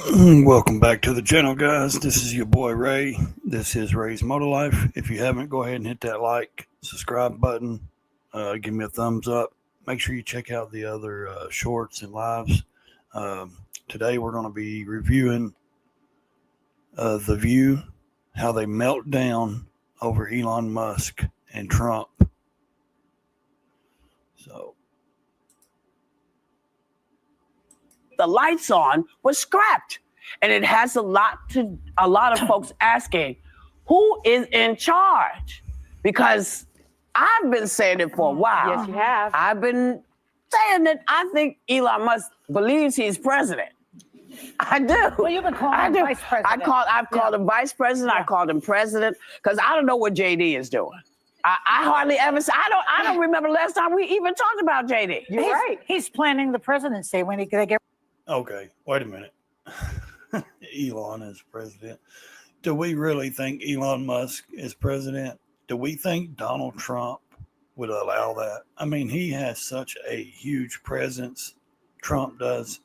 Welcome back to the channel, guys. This is your boy Ray. This is Ray's Moto Life. If you haven't, go ahead and hit that like, subscribe button. Give me a thumbs up. Make sure you check out the other shorts and lives. Today we're going to be reviewing The View, how they melt down over Elon Musk and Trump. So the lights on was scrapped. And it has a lot of folks asking, who is in charge? Because I've been saying it for a while. Yes, you have. I've been saying that I think Elon Musk believes he's president. I do. Well, you've been calling him vice president. I've called him vice president. I called him president because I don't know what JD is doing. I hardly ever. I don't remember the last time we even talked about JD. You're right. He's planning the presidency when they get. Okay, wait a minute. Elon is president. Do we really think Elon Musk is president? Do we think Donald Trump would allow that? I mean, he has such a huge presence. Trump does.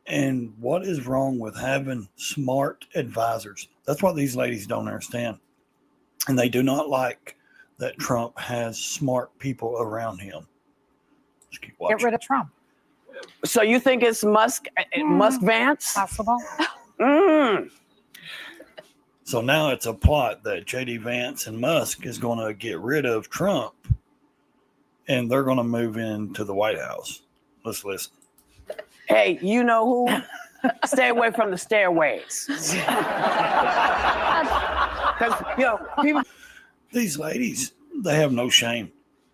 And what is wrong with having smart advisors? That's what these ladies don't understand. And they do not like that Trump has smart people around him. Just keep watching. Get rid of Trump. So you think it's Musk Vance? Possible. So now it's a plot that JD Vance and Musk is going to get rid of Trump and they're going to move into the White House. Let's listen. Hey, you know who? Stay away from the stairways. Because, people. These ladies, they have no shame.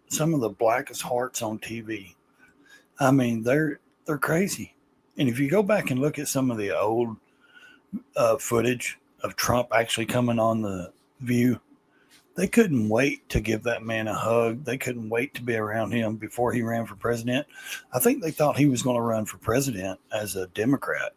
Some of the blackest hearts on TV. I mean, they're crazy. And if you go back and look at some of the old footage of Trump actually coming on The View, they couldn't wait to give that man a hug. They couldn't wait to be around him before he ran for president. I think they thought he was going to run for president as a Democrat.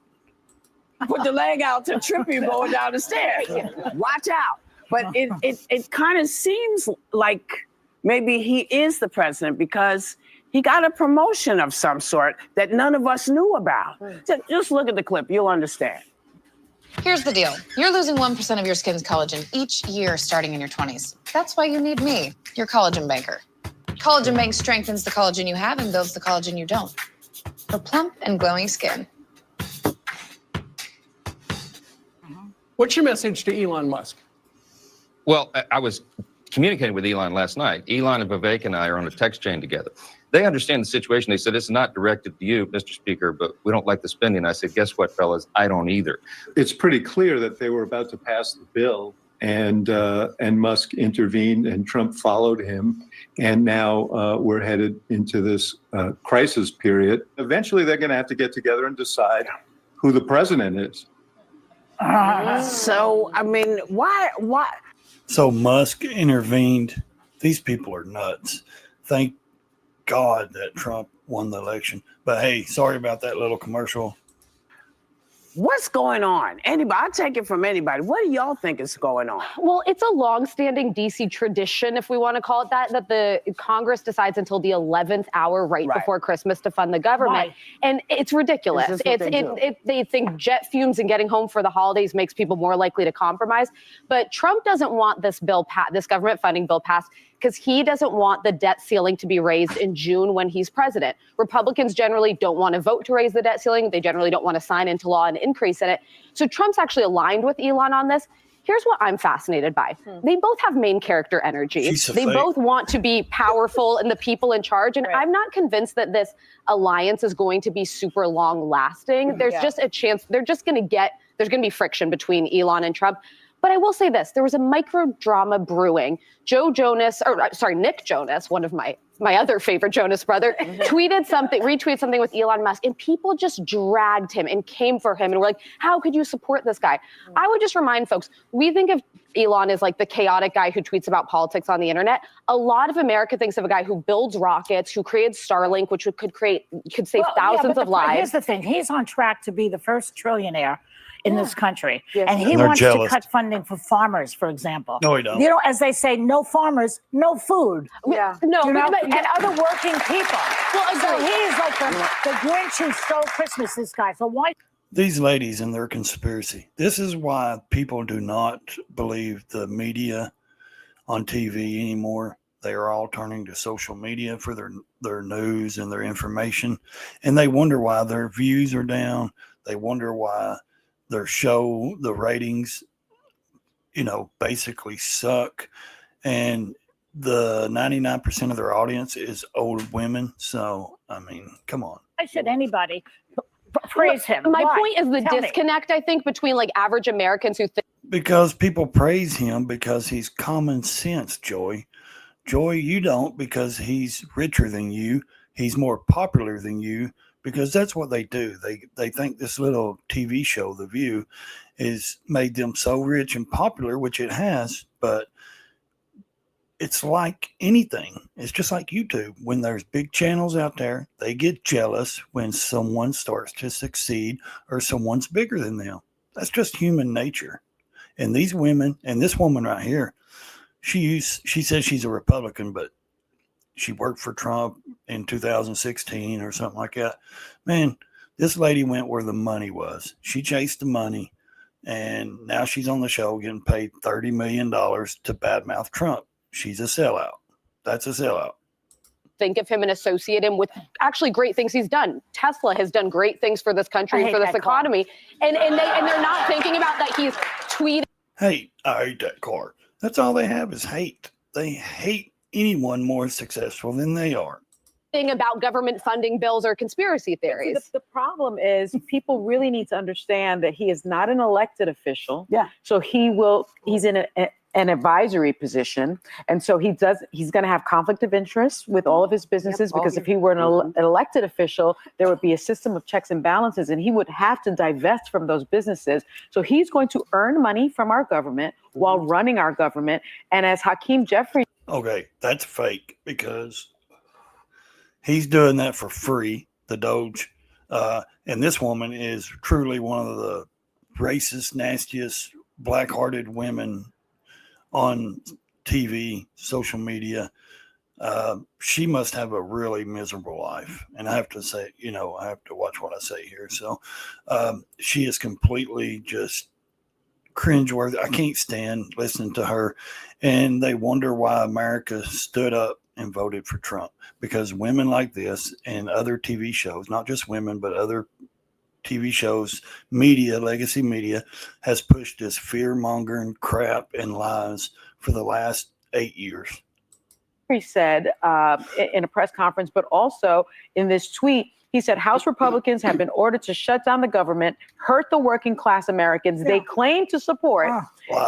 Put the leg out to trip you going down the stairs. Watch out. But it kind of seems like maybe he is the president because he got a promotion of some sort that none of us knew about. Just look at the clip. You'll understand. Here's the deal. You're losing 1% of your skin's collagen each year starting in your 20s. That's why you need me, your collagen banker. Collagen Bank strengthens the collagen you have and builds the collagen you don't. For plump and glowing skin. What's your message to Elon Musk? Well, I was communicating with Elon last night. Elon and Vivek and I are on a text chain together. They understand the situation. They said, it's not directed to you, Mr. Speaker, but we don't like the spending. I said, guess what, fellas? I don't either. It's pretty clear that they were about to pass the bill, and Musk intervened, and Trump followed him, and now we're headed into this crisis period. Eventually, they're going to have to get together and decide who the president is. So, I mean, why? So Musk intervened. These people are nuts. Thank God that Trump won the election. But hey, sorry about that little commercial. What's going on? Anybody? I'll take it from anybody. What do y'all think is going on? Well, it's a long-standing DC tradition, if we want to call it that the Congress decides until the 11th hour right before Christmas to fund the government. Why? And it's ridiculous. They think jet fumes and getting home for the holidays makes people more likely to compromise. But Trump doesn't want this this government funding bill passed because he doesn't want the debt ceiling to be raised in June when he's president. Republicans generally don't want to vote to raise the debt ceiling. They generally don't want to sign into law an increase in it. So Trump's actually aligned with Elon on this. Here's what I'm fascinated by. They both have main character energy. They both want to be powerful and the people in charge. And I'm not convinced that this alliance is going to be super long lasting. There's just a chance there's going to be friction between Elon and Trump. But I will say this, there was a micro drama brewing. Nick Jonas, one of my other favorite Jonas brother, retweeted something with Elon Musk, and people just dragged him and came for him and were like, how could you support this guy? I would just remind folks, we think of Elon as like the chaotic guy who tweets about politics on the internet. A lot of America thinks of a guy who builds rockets, who created Starlink, which could save thousands of lives. Here's the thing, he's on track to be the first trillionaire in this country. Yes. And he wants to cut funding for farmers, for example. No, he don't. You know, as they say, no farmers, no food. Yeah. And other working people. Well, so he is like the Grinch who stole Christmas, this guy. So why? These ladies and their conspiracy. This is why people do not believe the media on TV anymore. They are all turning to social media for their news and their information. And they wonder why their views are down. They wonder why their show, the ratings, basically suck. And the 99% of their audience is old women. So, I mean, come on. Why should anybody praise him? My Why? point is the Tell me. disconnect, I think, between like average Americans who think Because people praise him because he's common sense, Joy. Joy, you don't, because he's richer than you. He's more popular than you, because that's what they do. They think this little TV show, The View, is made them so rich and popular, which it has, but it's like anything. It's just like YouTube. When there's big channels out there, they get jealous when someone starts to succeed or someone's bigger than them. That's just human nature. And these women, and this woman right here, she says she's a Republican, but she worked for Trump in 2016 or something like that. Man, this lady went where the money was. She chased the money, and now she's on the show getting paid $30 million to badmouth Trump. She's a sellout. That's a sellout. of him and associate him with actually great things he's done. Tesla has done great things for this country and for this economy. And they're not thinking about that he's tweeting. Hate. I hate that car. That's all they have is hate. They hate anyone more successful than they are. About government funding bills or conspiracy theories. The problem is people really need to understand that he is not an elected official. Yeah. So he's in an advisory position. And so he's going to have conflict of interest with all of his businesses, because if he were an elected official, there would be a system of checks and balances, and he would have to divest from those businesses. So he's going to earn money from our government while running our government. And as Hakeem Jeffries. Okay, that's fake, because he's doing that for free, the Doge. And this woman is truly one of the racist, nastiest, black-hearted women on TV, social media. She must have a really miserable life. And I have to say, I have to watch what I say here. So she is completely just cringeworthy. I can't stand listening to her. And they wonder why America stood up and voted for Trump, because women like this and other TV shows, not just women, but other TV shows, media, legacy media, has pushed this fear-mongering crap and lies for the last 8 years. He said in a press conference, but also in this tweet, he said House Republicans have been ordered to shut down the government, hurt the working class Americans they claim to support.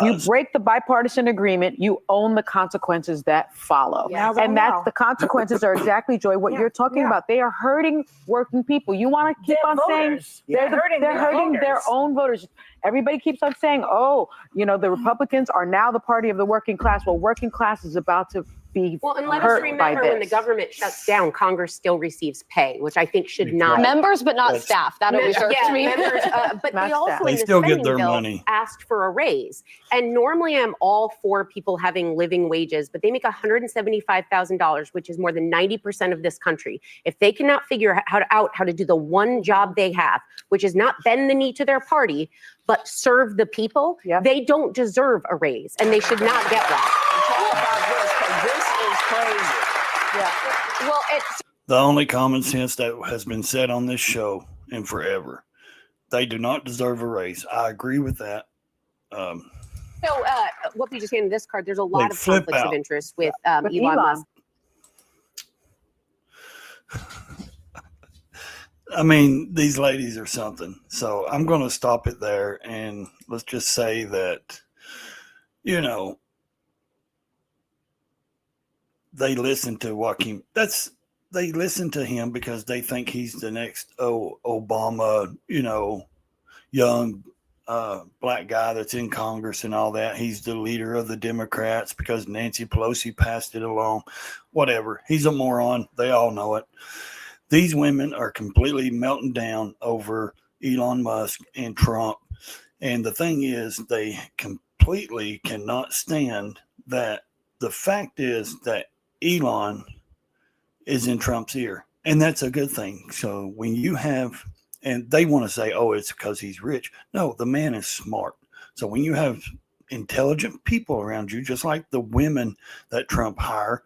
You break the bipartisan agreement, you own the consequences that follow. And that's the consequences are exactly, Joy, what you're talking about. They are hurting working people. You want to keep on saying they're hurting their own voters. Everybody keeps on saying, the Republicans are now the party of the working class. Well, working class is about to be and let hurt us remember, when the government shuts down, Congress still receives pay, which I think should not. Members, but not staff. That always hurts me. Members, but they also They in the still get spending their bill money. asked for a raise. And normally I'm all for people having living wages, but they make $175,000, which is more than 90% of this country. If they cannot figure out how to do the one job they have, which is not bend the knee to their party, but serve the people, they don't deserve a raise, and they should not get one. This is crazy. Well, it's The only common sense that has been said on this show and forever. They do not deserve a raise. I agree with that. so what we just handed this card, there's a lot Like, of flip conflicts out. of interest with Elon Musk. I mean, these ladies are something. So I'm going to stop it there. And let's just say that, they listen to Joaquin. They listen to him because they think he's the next Obama, young black guy that's in Congress and all that. He's the leader of the Democrats because Nancy Pelosi passed it along. Whatever. He's a moron. They all know it. These women are completely melting down over Elon Musk and Trump. And the thing is, they completely cannot stand that the fact is that Elon is in Trump's ear. And that's a good thing. So when you have And they want to say, oh, it's because he's rich. No, the man is smart. So when you have intelligent people around you, just like the women that Trump hire,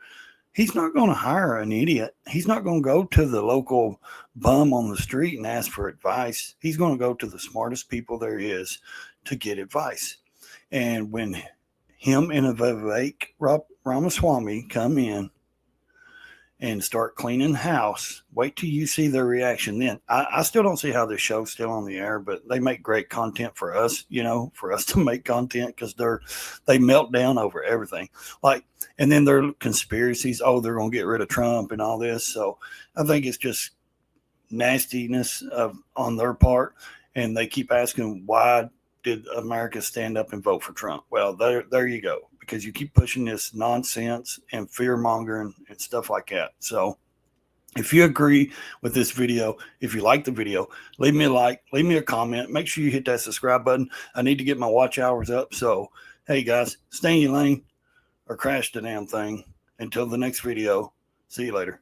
he's not going to hire an idiot. He's not going to go to the local bum on the street and ask for advice. He's going to go to the smartest people there is to get advice. And when him and Vivek Ramaswamy come in and start cleaning the house, wait till you see their reaction then. I still don't see how this show's still on the air, but they make great content for us, for us to make content, because they melt down over everything. And then their conspiracies, they're going to get rid of Trump and all this. So I think it's just nastiness on their part. And they keep asking, why did America stand up and vote for Trump? Well, there you go. Because you keep pushing this nonsense and fear mongering and stuff like that. So if you agree with this video, if you like the video, leave me a like, leave me a comment. Make sure you hit that subscribe button. I need to get my watch hours up. So, hey guys, stay in your lane or crash the damn thing. Until the next video, see you later.